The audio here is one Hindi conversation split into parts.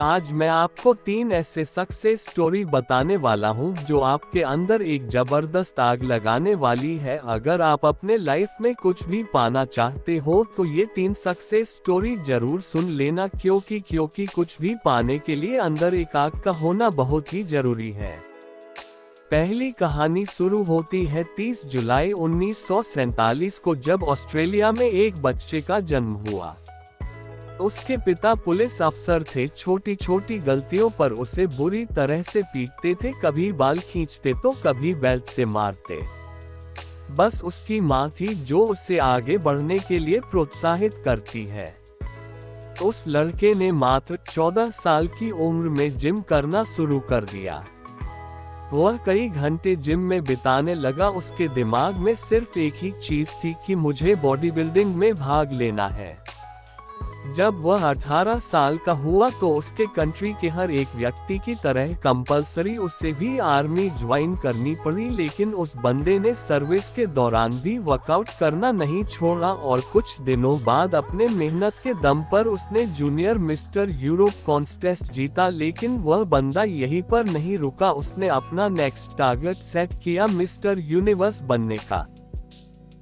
आज मैं आपको 3 ऐसे सक्सेस स्टोरी बताने वाला हूं जो आपके अंदर एक जबरदस्त आग लगाने वाली है। अगर आप अपने लाइफ में कुछ भी पाना चाहते हो तो ये 3 सक्सेस स्टोरी जरूर सुन लेना, क्योंकि कुछ भी पाने के लिए अंदर एक आग का होना बहुत ही जरूरी है। पहली कहानी शुरू होती है 30 जुलाई 1947 को, जब ऑस्ट्रेलिया में एक बच्चे का जन्म हुआ। उसके पिता पुलिस अफसर थे। छोटी छोटी गलतियों पर उसे बुरी तरह से पीटते थे, कभी बाल खींचते तो कभी बेल्ट से मारते। बस उसकी माँ थी जो उसे आगे बढ़ने के लिए प्रोत्साहित करती है। उस लड़के ने मात्र 14 साल की उम्र में जिम करना शुरू कर दिया। वह कई घंटे जिम में बिताने लगा। उसके दिमाग में सिर्फ एक ही चीज थी कि मुझे बॉडी बिल्डिंग में भाग लेना है। जब वह 18 साल का हुआ तो उसके कंट्री के हर एक व्यक्ति की तरह कंपलसरी उसे भी आर्मी ज्वाइन करनी पड़ी, लेकिन उस बंदे ने सर्विस के दौरान भी वर्कआउट करना नहीं छोड़ा और कुछ दिनों बाद अपने मेहनत के दम पर उसने जूनियर मिस्टर यूरोप कॉन्टेस्ट जीता। लेकिन वह बंदा यहीं पर नहीं रुका, उसने अपना नेक्स्ट टारगेट सेट किया मिस्टर यूनिवर्स बनने का।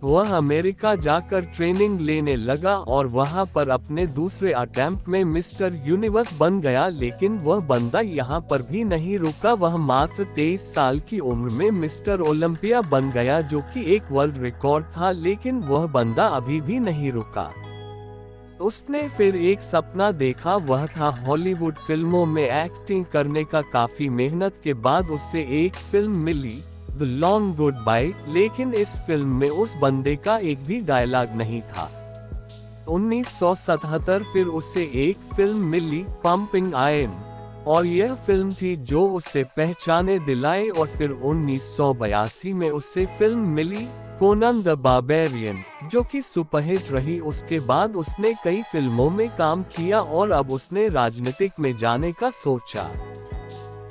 वह अमेरिका जाकर ट्रेनिंग लेने लगा और वहां पर अपने दूसरे अटेम्प्ट में मिस्टर यूनिवर्स बन गया। लेकिन वह बंदा यहां पर भी नहीं रुका, वह मात्र 23 साल की उम्र में मिस्टर ओलंपिया बन गया, जो कि एक वर्ल्ड रिकॉर्ड था। लेकिन वह बंदा अभी भी नहीं रुका। उसने फिर एक सपना देखा, वह था हॉलीवुड फिल्मों में एक्टिंग करने का। काफी मेहनत के बाद उसे एक फिल्म मिली, द लॉन्ग गुड बाय, लेकिन इस फिल्म में उस बंदे का एक भी डायलॉग नहीं था। 1977 फिर उसे एक फिल्म मिली, पंपिंग आयरन, और यह फिल्म थी जो उसे पहचाने दिलाए। और फिर 1982 में उसे फिल्म मिली कोनन द बारबेरियन, जो कि सुपरहिट रही। उसके बाद उसने कई फिल्मों में काम किया और अब उसने राजनीतिक में जाने का सोचा।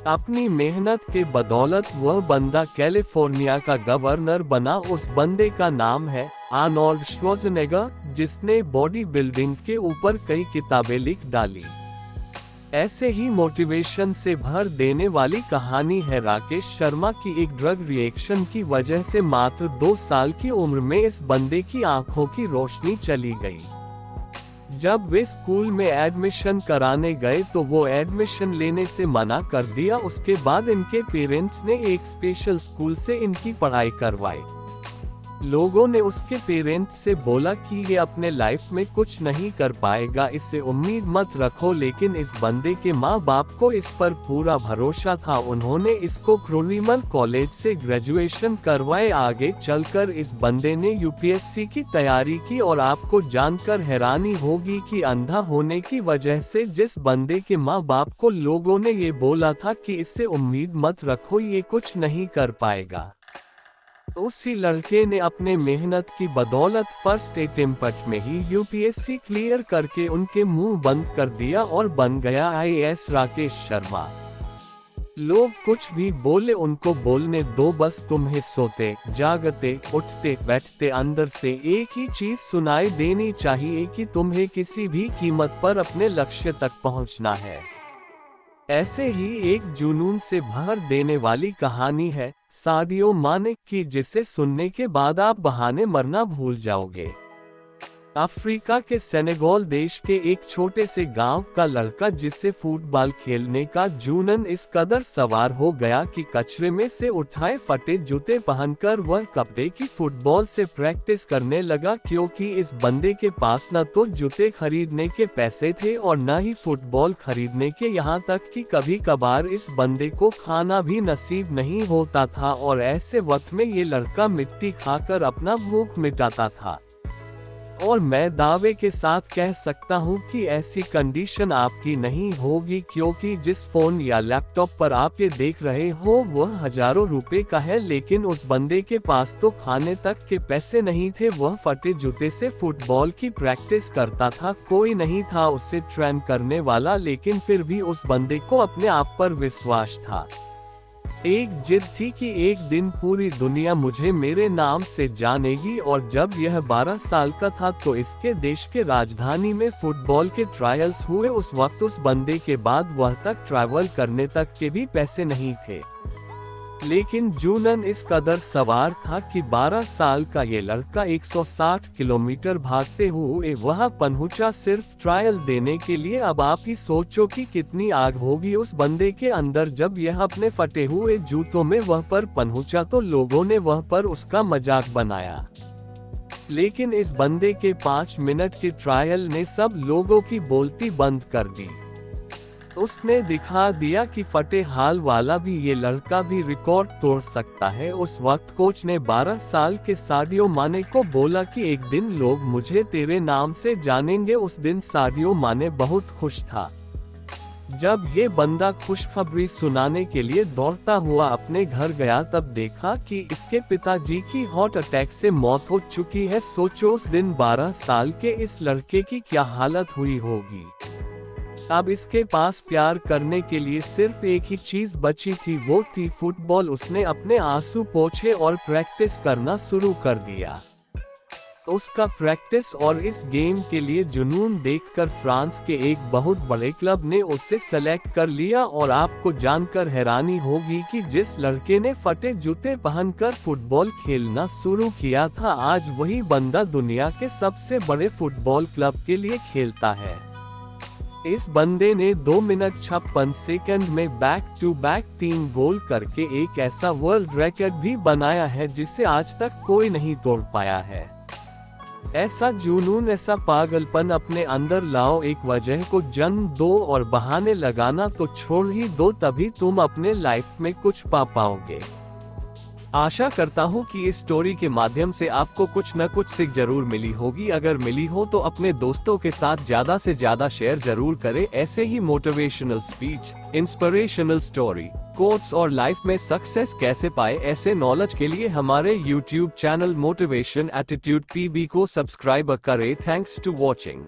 अपनी मेहनत के बदौलत वह बंदा कैलिफोर्निया का गवर्नर बना। उस बंदे का नाम है आर्नोल्ड श्वार्ज़नेगर, जिसने बॉडी बिल्डिंग के ऊपर कई किताबें लिख डाली। ऐसे ही मोटिवेशन से भर देने वाली कहानी है राकेश शर्मा की एक ड्रग रिएक्शन की वजह से मात्र 2 साल की उम्र में इस बंदे की आंखों की रोशनी चली गई। जब वे स्कूल में एडमिशन कराने गए तो वो एडमिशन लेने से मना कर दिया। उसके बाद इनके पेरेंट्स ने एक स्पेशल स्कूल से इनकी पढ़ाई करवाई। लोगों ने उसके पेरेंट्स से बोला कि ये अपने लाइफ में कुछ नहीं कर पाएगा, इससे उम्मीद मत रखो। लेकिन इस बंदे के माँ बाप को इस पर पूरा भरोसा था। उन्होंने इसको क्रोनिमल कॉलेज से ग्रेजुएशन करवाए। आगे चलकर इस बंदे ने यूपीएससी की तैयारी की और आपको जानकर हैरानी होगी कि अंधा होने की वजह से जिस बंदे के माँ बाप को लोगों ने ये बोला था कि इससे उम्मीद मत रखो, ये कुछ नहीं कर पाएगा, उसी लड़के ने अपने मेहनत की बदौलत फर्स्ट अटेम्प्ट में ही यूपीएससी क्लियर करके उनके मुंह बंद कर दिया और बन गया आईएएस राकेश शर्मा। लोग कुछ भी बोले उनको बोलने दो, बस तुम्हें सोते जागते उठते बैठते अंदर से एक ही चीज सुनाई देनी चाहिए कि तुम्हें किसी भी कीमत पर अपने लक्ष्य तक पहुंचना है। ऐसे ही एक जुनून से भर देने वाली कहानी है सादियो माने की, जिसे सुनने के बाद आप बहाने मरना भूल जाओगे। अफ्रीका के सेनेगल देश के एक छोटे से गांव का लड़का, जिसे फुटबॉल खेलने का जुनून इस कदर सवार हो गया कि कचरे में से उठाए फटे जूते पहनकर वह कपड़े की फुटबॉल से प्रैक्टिस करने लगा। क्योंकि इस बंदे के पास न तो जूते खरीदने के पैसे थे और न ही फुटबॉल खरीदने के, यहाँ तक कि कभी कभार इस बंदे को खाना भी नसीब नहीं होता था। और ऐसे वक्त में ये लड़का मिट्टी खाकर अपना भूख मिटाता था। और मैं दावे के साथ कह सकता हूं कि ऐसी कंडीशन आपकी नहीं होगी, क्योंकि जिस फोन या लैपटॉप पर आप ये देख रहे हो वह हजारों रुपए का है। लेकिन उस बंदे के पास तो खाने तक के पैसे नहीं थे। वह फटे जूते से फुटबॉल की प्रैक्टिस करता था, कोई नहीं था उसे ट्रेन करने वाला, लेकिन फिर भी उस बंदे को अपने आप पर विश्वास था। एक जिद थी कि एक दिन पूरी दुनिया मुझे मेरे नाम से जानेगी, और जब यह 12 साल का था तो इसके देश के राजधानी में फुटबॉल के ट्रायल्स हुए। उस वक्त उस बंदे के बाद वह तक ट्रैवल करने तक के भी पैसे नहीं थे, लेकिन जूनन इस कदर सवार था कि 12 साल का ये लड़का 160 किलोमीटर भागते हुए वहां पहुंचा सिर्फ ट्रायल देने के लिए। अब आप ही सोचो कि कितनी आग होगी उस बंदे के अंदर जब यह अपने फटे हुए जूतों में वह पर पहुंचा तो लोगों ने वह पर उसका मजाक बनाया, लेकिन इस बंदे के 5 मिनट के ट्रायल ने सब लोगों की बोलती बंद कर दी। उसने दिखा दिया कि फटे हाल वाला भी ये लड़का भी रिकॉर्ड तोड़ सकता है। उस वक्त कोच ने 12 साल के सादियो माने को बोला कि एक दिन लोग मुझे तेरे नाम से जानेंगे। उस दिन सादियो माने बहुत खुश था। जब ये बंदा खुशखबरी सुनाने के लिए दौड़ता हुआ अपने घर गया तब देखा कि इसके पिताजी की हार्ट अटैक से मौत हो चुकी है। सोचो उस दिन 12 साल के इस लड़के की क्या हालत हुई होगी। अब इसके पास प्यार करने के लिए सिर्फ एक ही चीज बची थी, वो थी फुटबॉल। उसने अपने आंसू पोंछे और प्रैक्टिस करना शुरू कर दिया। उसका प्रैक्टिस और इस गेम के लिए जुनून देखकर फ्रांस के एक बहुत बड़े क्लब ने उसे सेलेक्ट कर लिया। और आपको जानकर हैरानी होगी कि जिस लड़के ने फटे जूते पहनकर फुटबॉल खेलना शुरू किया था, आज वही बंदा दुनिया के सबसे बड़े फुटबॉल क्लब के लिए खेलता है। इस बंदे ने 2 मिनट 56 सेकंड में बैक टू बैक 3 गोल करके एक ऐसा वर्ल्ड रिकॉर्ड भी बनाया है जिसे आज तक कोई नहीं तोड़ पाया है। ऐसा जुनून, ऐसा पागलपन अपने अंदर लाओ, एक वजह को जन्म दो और बहाने लगाना तो छोड़ ही दो, तभी तुम अपने लाइफ में कुछ पा पाओगे। आशा करता हूँ कि इस स्टोरी के माध्यम से आपको कुछ न कुछ सीख जरूर मिली होगी। अगर मिली हो तो अपने दोस्तों के साथ ज्यादा से ज्यादा शेयर जरूर करें। ऐसे ही motivational speech, inspirational story, quotes और लाइफ में सक्सेस कैसे पाए, ऐसे नॉलेज के लिए हमारे YouTube channel motivation attitude PB को सब्सक्राइब करें। Thanks to watching.